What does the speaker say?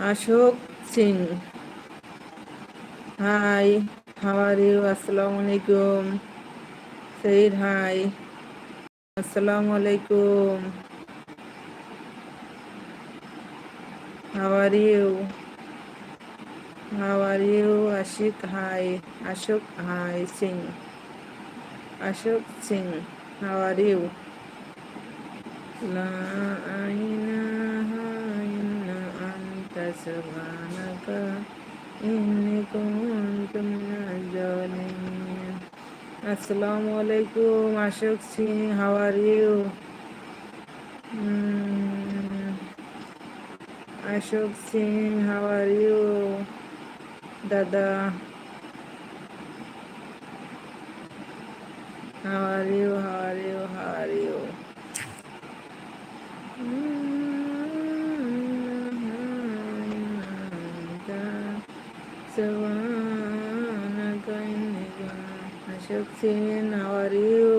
Ashok Singh. Hi, how are you? Assalamu alaikum. Say it hi. Assalamu alaikum. How are you? How are you? Ashik, hi. Ashok, hi. Singh. Ashok Singh. How are you? La ilaha illa anta subhanaka inni kuntu minaz zalimin. Assalamu alaikum, Ashok Singh. How are you? Mm, Ashok Singh, how are you? Dada, how are you? How are you? How are you? Ashok Singh, how are you?